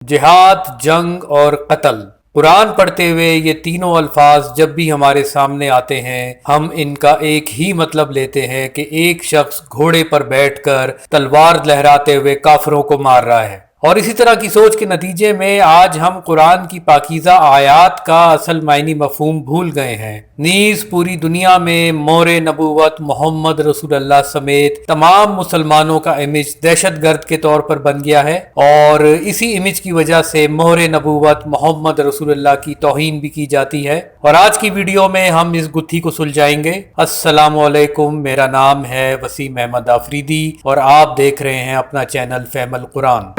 جہاد، جنگ اور قتل۔ قرآن پڑھتے ہوئے یہ تینوں الفاظ جب بھی ہمارے سامنے آتے ہیں ہم ان کا ایک ہی مطلب لیتے ہیں کہ ایک شخص گھوڑے پر بیٹھ کر تلوار لہراتے ہوئے کافروں کو مار رہا ہے، اور اسی طرح کی سوچ کے نتیجے میں آج ہم قرآن کی پاکیزہ آیات کا اصل معنی مفہوم بھول گئے ہیں، نیز پوری دنیا میں مور نبوت محمد رسول اللہ سمیت تمام مسلمانوں کا امیج دہشت گرد کے طور پر بن گیا ہے، اور اسی امیج کی وجہ سے مور نبوت محمد رسول اللہ کی توہین بھی کی جاتی ہے، اور آج کی ویڈیو میں ہم اس گتھی کو سلجھائیں گے۔ السلام علیکم، میرا نام ہے وسیم احمد آفریدی اور آپ دیکھ رہے ہیں اپنا چینل فہم القرآن۔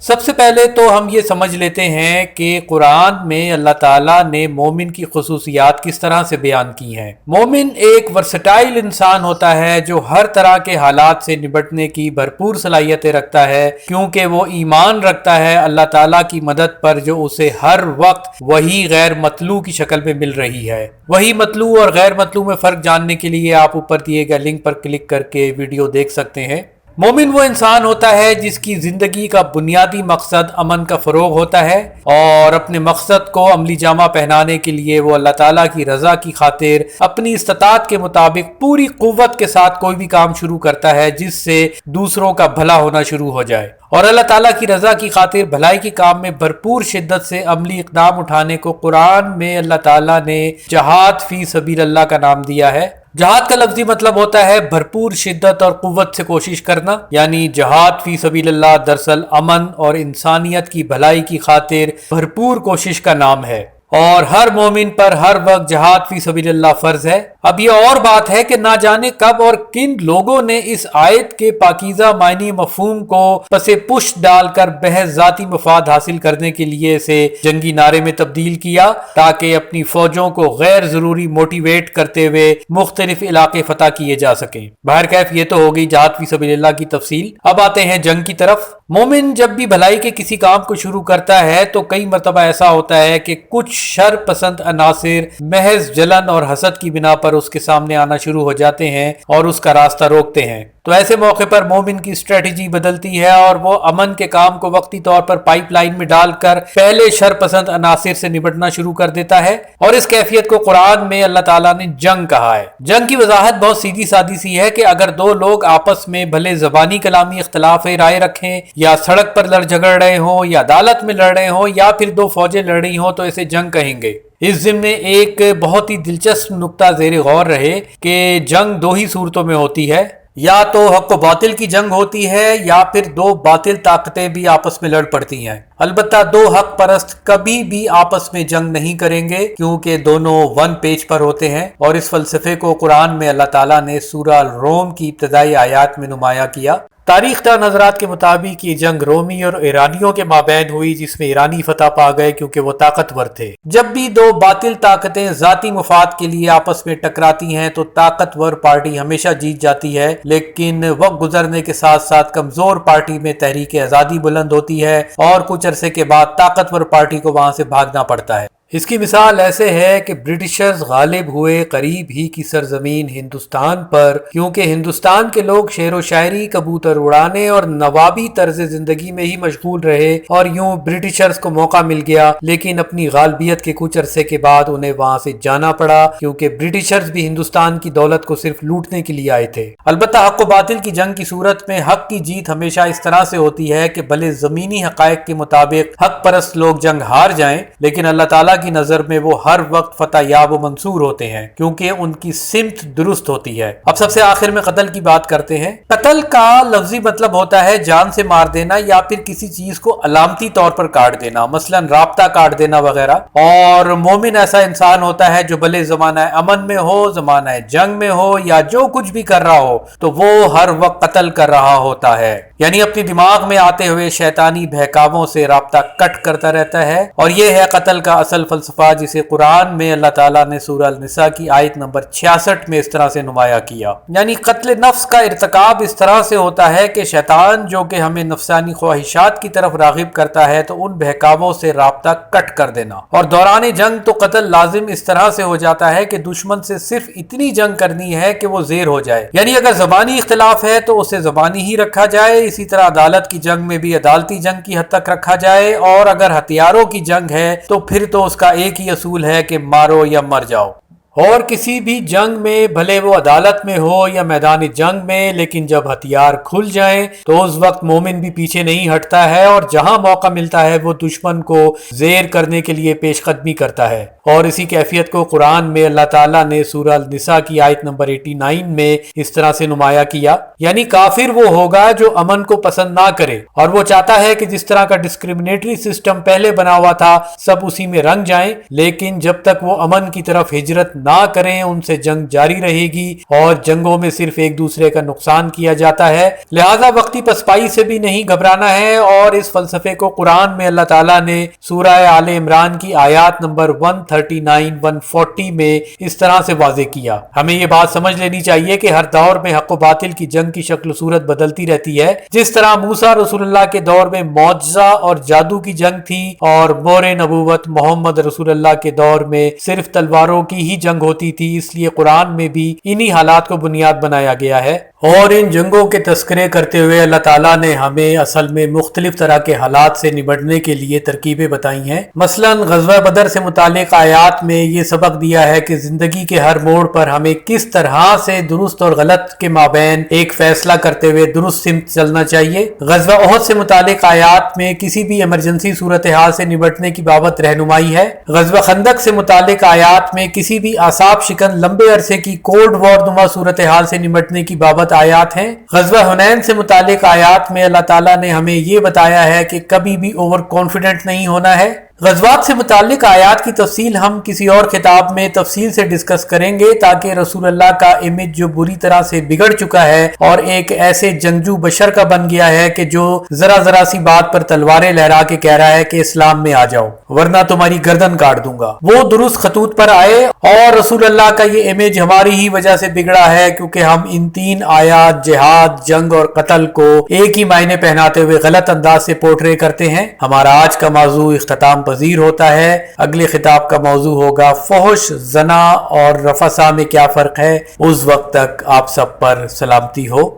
سب سے پہلے تو ہم یہ سمجھ لیتے ہیں کہ قرآن میں اللہ تعالیٰ نے مومن کی خصوصیات کس طرح سے بیان کی ہیں۔ مومن ایک ورسٹائل انسان ہوتا ہے جو ہر طرح کے حالات سے نبٹنے کی بھرپور صلاحیتیں رکھتا ہے، کیونکہ وہ ایمان رکھتا ہے اللہ تعالیٰ کی مدد پر جو اسے ہر وقت وہی غیر مطلوع کی شکل میں مل رہی ہے۔ وہی مطلوع اور غیر مطلوع میں فرق جاننے کے لیے آپ اوپر دیے گئے لنک پر کلک کر کے ویڈیو دیکھ سکتے ہیں۔ مومن وہ انسان ہوتا ہے جس کی زندگی کا بنیادی مقصد امن کا فروغ ہوتا ہے، اور اپنے مقصد کو عملی جامہ پہنانے کے لیے وہ اللہ تعالیٰ کی رضا کی خاطر اپنی استطاعت کے مطابق پوری قوت کے ساتھ کوئی بھی کام شروع کرتا ہے جس سے دوسروں کا بھلا ہونا شروع ہو جائے، اور اللہ تعالیٰ کی رضا کی خاطر بھلائی کے کام میں بھرپور شدت سے عملی اقدام اٹھانے کو قرآن میں اللہ تعالیٰ نے جہاد فی سبیل اللہ کا نام دیا ہے۔ جہاد کا لفظی مطلب ہوتا ہے بھرپور شدت اور قوت سے کوشش کرنا، یعنی جہاد فی سبیل اللہ دراصل امن اور انسانیت کی بھلائی کی خاطر بھرپور کوشش کا نام ہے، اور ہر مومن پر ہر وقت جہاد فی سبیل اللہ فرض ہے۔ اب یہ اور بات ہے کہ نہ جانے کب اور کن لوگوں نے اس آیت کے پاکیزہ معنی مفہوم کو پسے پشت ڈال کر بحث ذاتی مفاد حاصل کرنے کے لیے اسے جنگی نعرے میں تبدیل کیا، تاکہ اپنی فوجوں کو غیر ضروری موٹیویٹ کرتے ہوئے مختلف علاقے فتح کیے جا سکیں۔ بہرکیف یہ تو ہو گئی جہاد فی سبیل اللہ کی تفصیل۔ اب آتے ہیں جنگ کی طرف۔ مومن جب بھی بھلائی کے کسی کام کو شروع کرتا ہے تو کئی مرتبہ ایسا ہوتا ہے کہ کچھ شر پسند عناصر محض جلن اور حسد کی بنا پر اس کے سامنے آنا شروع ہو جاتے ہیں اور اس کا راستہ روکتے ہیں، تو ایسے موقع پر مومن کی اسٹریٹجی بدلتی ہے اور وہ امن کے کام کو وقتی طور پر پائپ لائن میں ڈال کر پہلے شر پسند عناصر سے نبٹنا شروع کر دیتا ہے، اور اس کیفیت کو قرآن میں اللہ تعالیٰ نے جنگ کہا ہے۔ جنگ کی وضاحت بہت سیدھی سادی سی ہے کہ اگر دو لوگ آپس میں بھلے زبانی کلامی اختلاف رائے رکھیں، یا سڑک پر لڑ جھگڑ رہے ہوں، یا عدالت میں لڑ رہے ہوں، یا پھر دو فوجیں لڑ رہی ہوں، تو اسے جنگ کہیں گے۔ اس ضمن ایک بہت ہی دلچسپ نقطہ زیر غور رہے کہ جنگ دو ہی صورتوں میں ہوتی ہے، یا تو حق و باطل کی جنگ ہوتی ہے، یا پھر دو باطل طاقتیں بھی آپس میں لڑ پڑتی ہیں۔ البتہ دو حق پرست کبھی بھی آپس میں جنگ نہیں کریں گے، کیونکہ دونوں ون پیج پر ہوتے ہیں، اور اس فلسفے کو قرآن میں اللہ تعالیٰ نے سورہ الروم کی ابتدائی آیات میں نمایاں کیا۔ تاریخ دان حضرات کے مطابق یہ جنگ رومی اور ایرانیوں کے مابین ہوئی، جس میں ایرانی فتح پا گئے کیونکہ وہ طاقتور تھے۔ جب بھی دو باطل طاقتیں ذاتی مفاد کے لیے آپس میں ٹکراتی ہیں تو طاقتور پارٹی ہمیشہ جیت جاتی ہے، لیکن وقت گزرنے کے ساتھ ساتھ کمزور پارٹی میں تحریک آزادی بلند ہوتی ہے، اور کچھ عرصے کے بعد طاقتور پارٹی کو وہاں سے بھاگنا پڑتا ہے۔ اس کی مثال ایسے ہے کہ برٹشرز غالب ہوئے قریب ہی کی سرزمین ہندوستان پر، کیونکہ ہندوستان کے لوگ شعر و شاعری، کبوتر اڑانے اور نوابی طرز زندگی میں ہی مشغول رہے، اور یوں برٹشرز کو موقع مل گیا، لیکن اپنی غالبیت کے کچھ عرصے کے بعد انہیں وہاں سے جانا پڑا، کیونکہ برٹشرز بھی ہندوستان کی دولت کو صرف لوٹنے کے لیے آئے تھے۔ البتہ حق و باطل کی جنگ کی صورت میں حق کی جیت ہمیشہ اس طرح سے ہوتی ہے کہ بھلے زمینی حقائق کے مطابق حق پرست لوگ جنگ ہار جائیں، لیکن اللہ تعالیٰ کی نظر میں وہ ہر وقت فتح یاب و منصور ہوتے ہیں، کیونکہ ان کی سمت درست ہوتی ہے۔ اب سب سے آخر میں قتل کی بات کرتے ہیں۔ قتل کا لفظی مطلب ہوتا ہے جان سے مار دینا، یا پھر کسی چیز کو علامتی طور پر کاٹ دینا، مثلا رابطہ کاٹ دینا وغیرہ۔ اور مومن ایسا انسان ہوتا ہے جو بھلے زمانہ امن میں ہو، زمانہ جنگ میں ہو، یا جو کچھ بھی کر رہا ہو، تو وہ ہر وقت قتل کر رہا ہوتا ہے۔ یعنی اپنی دماغ میں آتے ہوئے شیطانی بہکاووں سے رابطہ کٹ کرتا رہتا ہے، اور یہ ہے قتل کا اصل فلسفہ، جسے قرآن میں اللہ تعالیٰ نے سورہ النساء کی آیت نمبر 66 میں اس طرح سے نمایاں کیا۔ یعنی قتل نفس کا ارتکاب اس طرح سے ہوتا ہے کہ شیطان جو کہ ہمیں نفسانی خواہشات کی طرف راغب کرتا ہے تو ان بہکاووں سے رابطہ کٹ کر دینا، اور دوران جنگ تو قتل لازم اس طرح سے ہو جاتا ہے کہ دشمن سے صرف اتنی جنگ کرنی ہے کہ وہ زیر ہو جائے، یعنی اگر زبانی اختلاف ہے تو اسے زبانی ہی رکھا جائے، اسی طرح عدالت کی جنگ میں بھی عدالتی جنگ کی حد تک رکھا جائے، اور اگر ہتھیاروں کی جنگ ہے تو پھر تو اس کا ایک ہی اصول ہے کہ مارو یا مر جاؤ۔ اور کسی بھی جنگ میں، بھلے وہ عدالت میں ہو یا میدان جنگ میں، لیکن جب ہتھیار کھل جائیں تو اس وقت مومن بھی پیچھے نہیں ہٹتا ہے، اور جہاں موقع ملتا ہے وہ دشمن کو زیر کرنے کے لیے پیش قدمی کرتا ہے۔ اور اسی کیفیت کو قرآن میں اللہ تعالیٰ نے سورہ النساء کی آیت نمبر 89 میں اس طرح سے نمایاں کیا، یعنی کافر وہ ہوگا جو امن کو پسند نہ کرے، اور وہ چاہتا ہے کہ جس طرح کا ڈسکریمنیٹری سسٹم پہلے بنا ہوا تھا سب اسی میں رنگ جائیں، لیکن جب تک وہ امن کی طرف ہجرت نہ کریں ان سے جنگ جاری رہے گی، اور جنگوں میں صرف ایک دوسرے کا نقصان کیا جاتا ہے، لہذا وقتی پسپائی سے بھی نہیں گھبرانا ہے۔ اور اس فلسفے کو قرآن میں اللہ تعالیٰ نے سورہ آل عمران کی آیات نمبر 139-140 میں اس طرح سے واضح کیا۔ ہمیں یہ بات سمجھ لینی چاہیے کہ ہر دور میں حق و باطل کی جنگ کی شکل و صورت بدلتی رہتی ہے، جس طرح موسیٰ رسول اللہ کے دور میں معجزہ اور جادو کی جنگ تھی، اور مور نبوت محمد رسول اللہ کے دور میں صرف تلواروں کی ہی جنگ ہوتی تھی، اس لیے قرآن میں بھی انہی حالات کو بنیاد بنایا گیا ہے۔ اور ان جنگوں کے تذکرے کرتے ہوئے اللہ تعالیٰ نے ہمیں اصل میں مختلف طرح کے حالات سے نمٹنے کے لیے ترکیبیں بتائی ہیں۔ مثلا غزوہ بدر سے متعلق آیات میں یہ سبق دیا ہے کہ زندگی کے ہر موڑ پر ہمیں کس طرح سے درست اور غلط کے مابین ایک فیصلہ کرتے ہوئے درست سمت چلنا چاہیے۔ غزوہ احد سے متعلق آیات میں کسی بھی ایمرجنسی صورتحال سے نمٹنے کی بابت رہنمائی ہے۔ غزوہ خندق سے متعلق آیات میں کسی بھی اعصاب شکن لمبے عرصے کی کولڈ وار نما صورتحال سے نمٹنے کی بابت آیات ہیں۔ غزوہ حنین سے متعلق آیات میں اللہ تعالیٰ نے ہمیں یہ بتایا ہے کہ کبھی بھی اوور کانفیڈنٹ نہیں ہونا ہے۔ غزوات سے متعلق آیات کی تفصیل ہم کسی اور خطاب میں تفصیل سے ڈسکس کریں گے، تاکہ رسول اللہ کا امیج جو بری طرح سے بگڑ چکا ہے اور ایک ایسے جنگجو بشر کا بن گیا ہے کہ جو ذرا سی بات پر تلواریں لہرا کے کہہ رہا ہے کہ اسلام میں آ جاؤ ورنہ تمہاری گردن کاٹ دوں گا، وہ درست خطوط پر آئے۔ اور رسول اللہ کا یہ امیج ہماری ہی وجہ سے بگڑا ہے، کیونکہ ہم ان 3 آیات جہاد، جنگ اور قتل کو ایک ہی معنی پہناتے ہوئے غلط انداز سے پورٹرے کرتے ہیں۔ ہمارا آج کا موضوع اختتام پذیر ہوتا ہے۔ اگلے خطاب کا موضوع ہوگا فحش، زنا اور رفثا میں کیا فرق ہے۔ اس وقت تک آپ سب پر سلامتی ہو۔